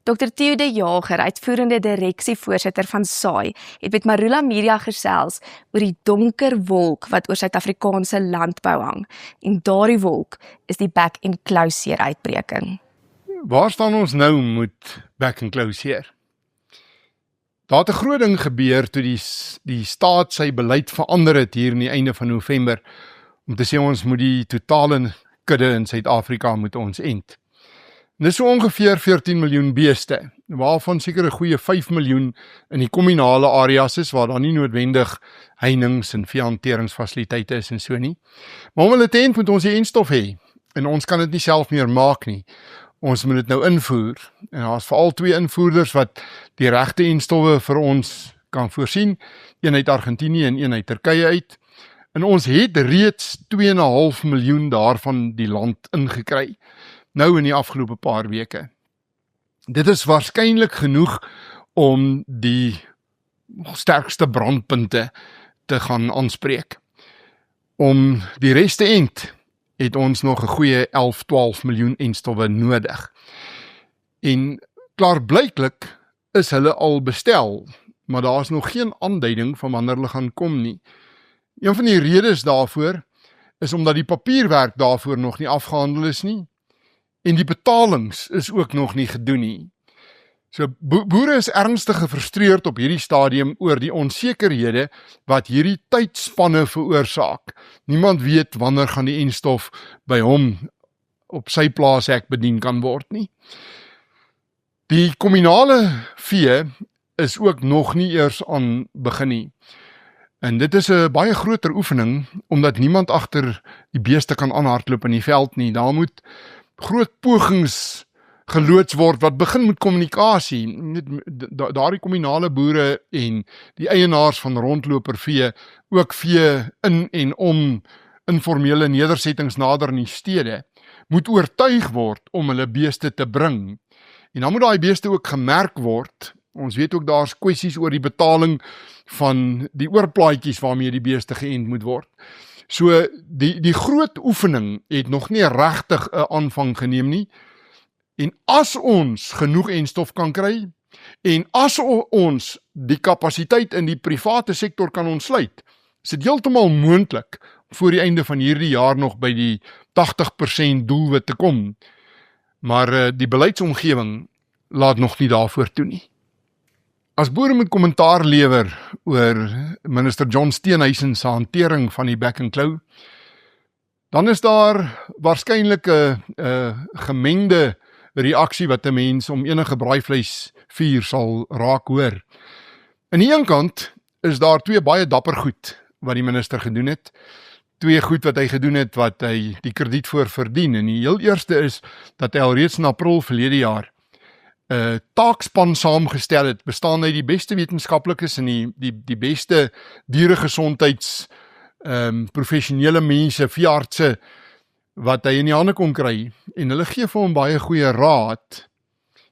Dr. Theo de Jager, uitvoerende direksievoorsitter van SAI, het met Marula Media gesels oor die donker wolk wat oor Suid-Afrikaanse landbou hang. En daardie wolk is die back and close uitbreking. Waar staan ons nou met back and close? Daar het 'n groot ding gebeur toe die staat sy beleid verander het hier in die einde van November, om te sê ons moet die totale kudde in Suid-Afrika moet ons end. Dit is so ongeveer 14 miljoen beeste, waarvan seker 'n goeie 5 miljoen in die kommunale areas is, waar daar nie noodwendig heininge en veehanteringsfasiliteite is en so nie. Maar om hulle te end moet ons die enstof hê, en ons kan dit nie self meer maak nie. Ons moet dit nou invoer, en daar is veral 2 invoerders wat die regte enstowwe vir ons kan voorsien, een uit Argentinië en een uit Turkye uit. En ons het reeds 2,5 miljoen daarvan die land ingekry, nou in die afgelope paar weke. Dit is waarskynlik genoeg om die sterkste brandpunte te gaan aanspreek. Om die res te end, het ons nog 'n goeie 11-12 miljoen enstowwe nodig. En klaarblyklik is hulle al bestel, maar daar is nog geen aanduiding van wanneer hulle gaan kom nie. Een van die redes daarvoor is omdat die papierwerk daarvoor nog nie afgehandel is nie, en die betalings is ook nog nie gedoen nie. So boere is ernstig gefrustreerd op hierdie stadium oor die onsekerhede wat hierdie tydspanne veroorsaak. Niemand weet wanneer gaan die enstof by hom op sy plaashek bedien kan word nie. Die kommunale vee is ook nog nie eers aan begin nie. En dit is 'n baie groter oefening, omdat niemand agter die beeste kan aanhardloop in die veld nie. Daar moet groot pogings geloods word wat begin met kommunikasie. Daardie kommunale boere en die eienaars van rondlopervee, ook vee in en om informele nedersettings nader in die stede, moet oortuig word om hulle beeste te bring. En dan moet daai beeste ook gemerk word. Ons weet ook daar's kwessies oor die betaling van die oorplaatjies waarmee die beeste geënt moet word. So die groot oefening het nog nie regtig 'n aanvang geneem nie. En as ons genoeg enstof kan kry, en as ons die kapasiteit in die private sektor kan ontsluit, is dit heeltemal moontlik voor die einde van hierdie jaar nog by die 80% doelwit te kom. Maar die beleidsomgewing laat nog nie daarvoor toe nie. As boere moet kommentaar lewer oor minister John Steenhuisen se hantering van die back and claw, dan is daar waarskynlik 'n gemengde reaksie wat 'n mens om enige braaivleisvuur sal raak hoor. Aan die een kant is daar 2 baie dapper goed wat die minister gedoen het. 2 goed wat hy gedoen het wat hy die krediet voor verdien. En die heel eerste is dat hy al reeds in April verlede jaar 'n taakspan saamgestel het, bestaan uit die beste wetenskaplikes en die beste dieregesondheids professionele mense, veeartse, wat hy in die hande kon kry, en hulle gee vir hom baie goeie raad.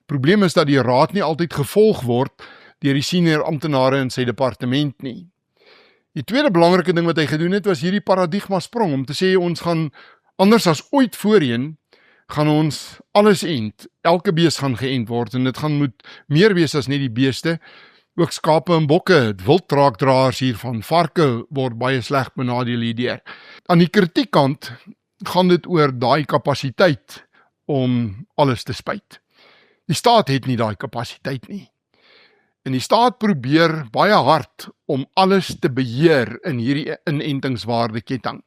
Probleem is dat die raad nie altyd gevolg word deur die senior amptenare in sy departement nie. Die tweede belangrike ding wat hy gedoen het, was hierdie paradigma sprong, om te sê ons gaan, anders as ooit voorheen, gaan ons alles end. Elke bees gaan geënt word, en dit gaan moet meer wees as net die beeste. Ook skape en bokke, wilddraakdraers hiervan, varke word baie sleg benadeel hierdeur. Aan die kritiekkant gaan dit oor daai kapasiteit om alles te spuit. Die staat het nie daai kapasiteit nie. En die staat probeer baie hard om alles te beheer in hierdie inentingswaardeketting.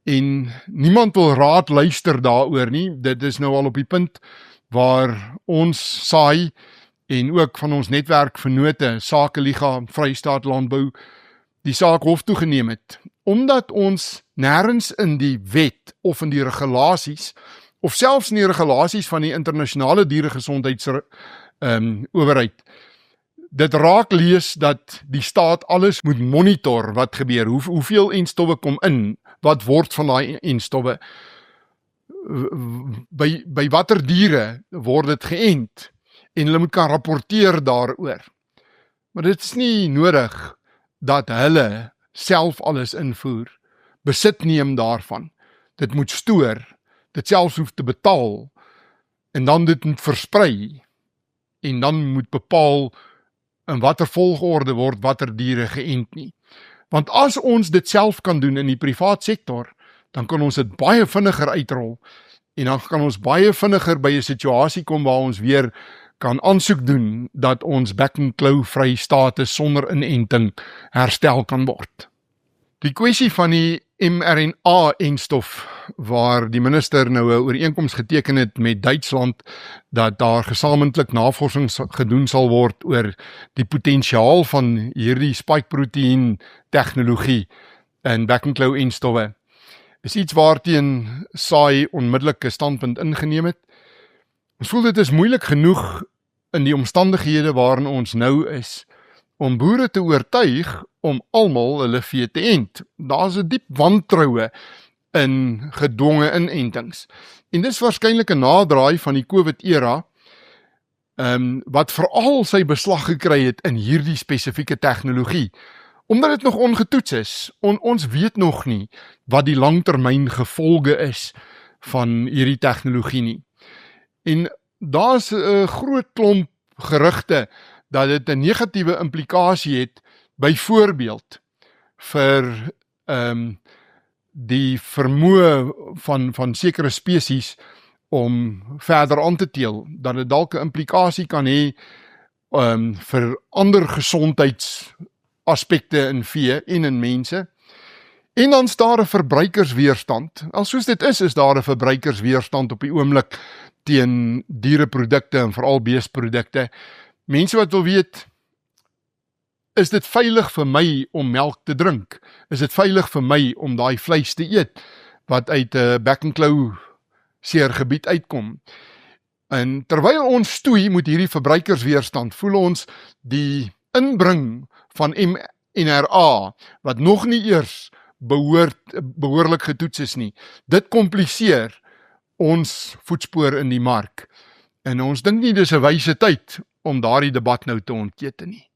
En niemand wil raad luister daaroor nie. Dit is nou al op die punt waar ons SAI en ook van ons netwerkvennote, Sakeliga, Vrystaat Landbou, die saak hof toegeneem het. Omdat ons nêrens in die wet of in die regulasies, of selfs in die regulasies van die internasionale dieregesondheidsowerheid, dit raak lees dat die staat alles moet monitor wat gebeur, hoeveel enstowwe kom in, wat word van daai enstowwe, by watter diere word dit geënt, en hulle moet kan rapporteer daaroor. Maar dit is nie nodig dat hulle self alles invoer, besit neem daarvan, dit moet stoor, dit selfs hoef te betaal, en dan dit moet versprei. en dan moet bepaal in watter volgorde word watter diere geënt nie. Want as ons dit self kan doen in die privaat sektor, dan kan ons dit baie vinniger uitrol en dan kan ons baie vinniger by 'n situasie kom waar ons weer kan aansoek doen dat ons back-and-claw vry status sonder inenting herstel kan word. Die kwessie van die mRNA-enstof waar die minister nou 'n ooreenkoms geteken het met Duitsland dat daar gesamentlik navorsing gedoen sal word oor die potensiaal van hierdie spike-proteïen tegnologie in back-and-claw enstowwe is iets waarteen SAI onmiddellik 'n standpunt ingeneem het. Ons voel dit is moeilik genoeg in die omstandighede waarin ons nou is om boere te oortuig om almal hulle vee te ent. Daar's 'n diep wantroue in gedwonge inentings. En dis waarskynlik 'n nadraai van die COVID-era wat veral sy beslag gekry het in hierdie spesifieke tegnologie. Omdat dit nog ongetoets is, ons weet nog nie wat die langtermyn gevolge is van hierdie tegnologie nie. En daar's 'n groot klomp gerugte dat dit 'n negatiewe implikasie het, byvoorbeeld vir die vermoë van sekere spesies om verder aan te teel, dat dit dalk 'n implikasie kan hê vir ander gesondheidsaspekte in vee en in mense. En dan is daar 'n verbruikersweerstand. Al soos dit is daar 'n verbruikersweerstand op die oomblik teen diereprodukte en veral beesprodukte. Mense wat wil weet, is dit veilig vir my om melk te drink? Is dit veilig vir my om daai vleis te eet wat uit 'n back-and-claw seergebied uitkom? En terwyl ons stoei met hierdie verbruikersweerstand, voel ons die inbring van mRNA wat nog nie eers behoorlik getoets is nie. Dit kompliseer ons voetspoor in die mark. En ons dink nie dis 'n wyse tyd om daardie debat nou te ontkete nie.